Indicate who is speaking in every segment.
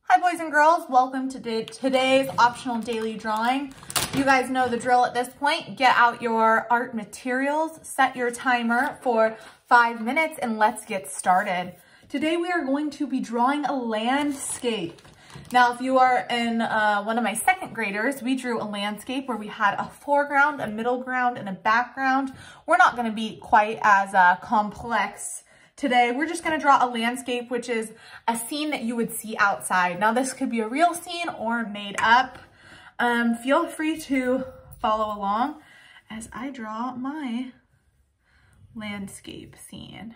Speaker 1: Hi boys and girls, welcome to today's optional daily drawing. You guys know the drill at this point. Get out your art materials, set your timer for 5 minutes, and let's get started. Today we are going to be drawing a landscape. Now if you are in one of my second graders, we drew a landscape where we had a foreground, a middle ground, and a background. We're not going to be quite as complex today. We're just going to draw a landscape, which is a scene that you would see outside. Now this could be a real scene or made up. Feel free to follow along as I draw my landscape scene.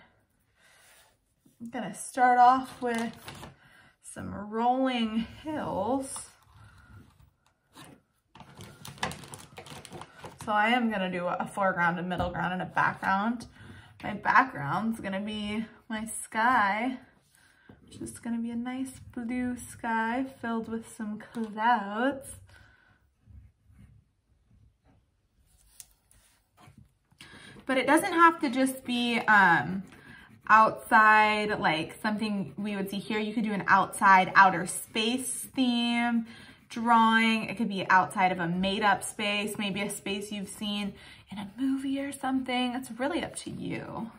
Speaker 1: I'm going to start off with some rolling hills. So I am going to do a foreground, a middle ground, and a background. My background's gonna be my sky, which is gonna be a nice blue sky filled with some clouds. But it doesn't have to just be outside, like something we would see here. You could do an outside outer space theme drawing. It could be outside of a made-up space, maybe a space you've seen in a movie or something. It's really up to you.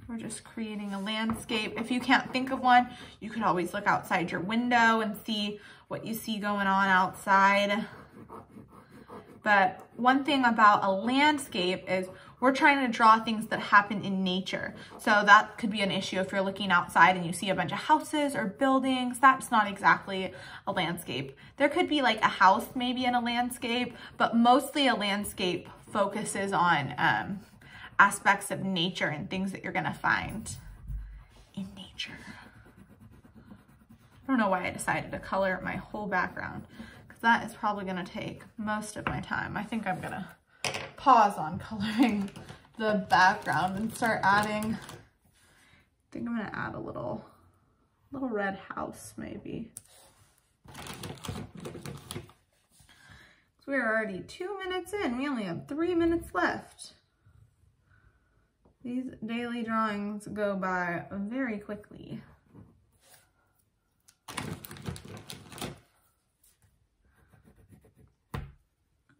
Speaker 1: We're just creating a landscape. If you can't think of one, you could always look outside your window and see what you see going on outside. But one thing about a landscape is we're trying to draw things that happen in nature. So that could be an issue if you're looking outside and you see a bunch of houses or buildings. That's not exactly a landscape. There could be like a house maybe in a landscape, but mostly a landscape focuses on aspects of nature and things that you're gonna find in nature. I don't know why I decided to color my whole background, because that is probably gonna take most of my time. I think I'm gonna pause on coloring the background and start adding, I think I'm gonna add a little red house maybe. So we're already 2 minutes in, we only have 3 minutes left. These daily drawings go by very quickly.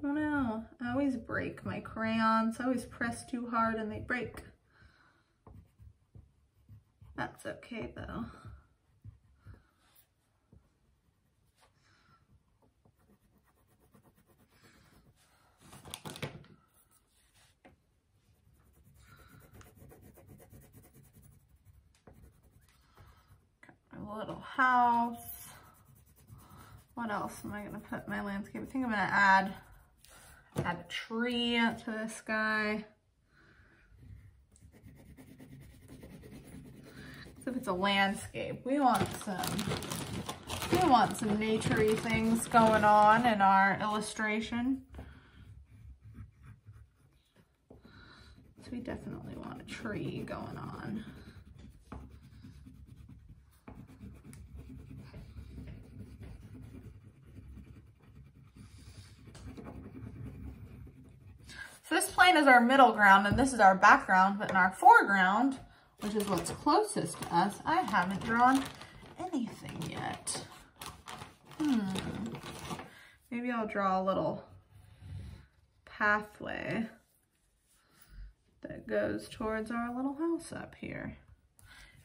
Speaker 1: Oh no, I always break my crayons. I always press too hard and they break. That's okay though. Got my little house. What else am I gonna put in my landscape? I think I'm gonna add a tree to this guy. So if it's a landscape, we want some nature-y things going on in our illustration. So we definitely want a tree going on. So this plane is our middle ground and this is our background, but in our foreground, which is what's closest to us, I haven't drawn anything yet. Maybe I'll draw a little pathway that goes towards our little house up here.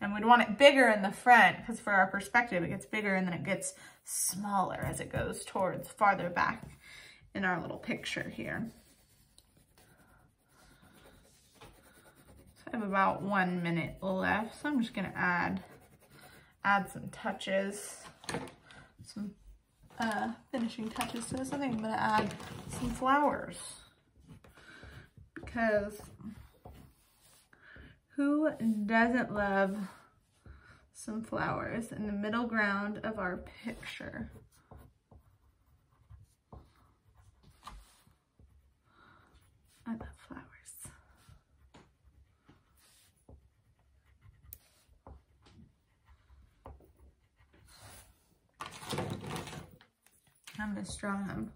Speaker 1: And we'd want it bigger in the front because for our perspective, it gets bigger and then it gets smaller as it goes towards farther back in our little picture here. I have about 1 minute left, so I'm just gonna add some touches, some finishing touches to this. I think I'm gonna add some flowers because who doesn't love some flowers in the middle ground of our picture? I love flowers. I'm just drawing them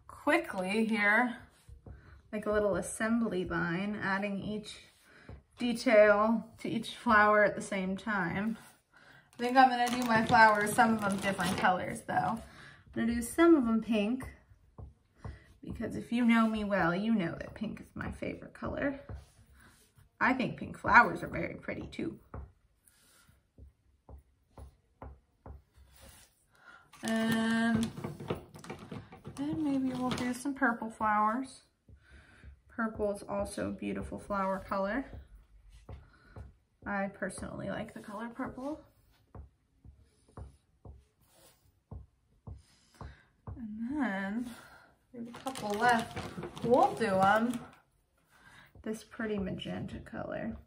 Speaker 1: quickly here, like a little assembly line, adding each detail to each flower at the same time. I think I'm gonna do my flowers, some of them different colors though. I'm gonna do some of them pink, because if you know me well, you know that pink is my favorite color. I think pink flowers are very pretty too. And then maybe we'll do some purple flowers. Purple is also a beautiful flower color. I personally like the color purple. And then there's a couple left. We'll do them this pretty magenta color.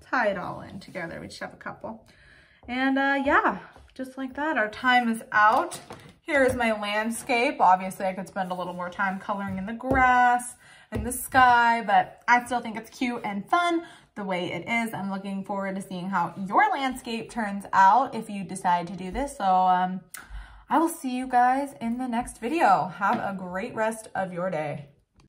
Speaker 1: Tie it all in together. We just have a couple. And yeah, just like that, our time is out. Here's my landscape. Obviously, I could spend a little more time coloring in the grass and the sky, but I still think it's cute and fun the way it is. I'm looking forward to seeing how your landscape turns out if you decide to do this. So I will see you guys in the next video. Have a great rest of your day.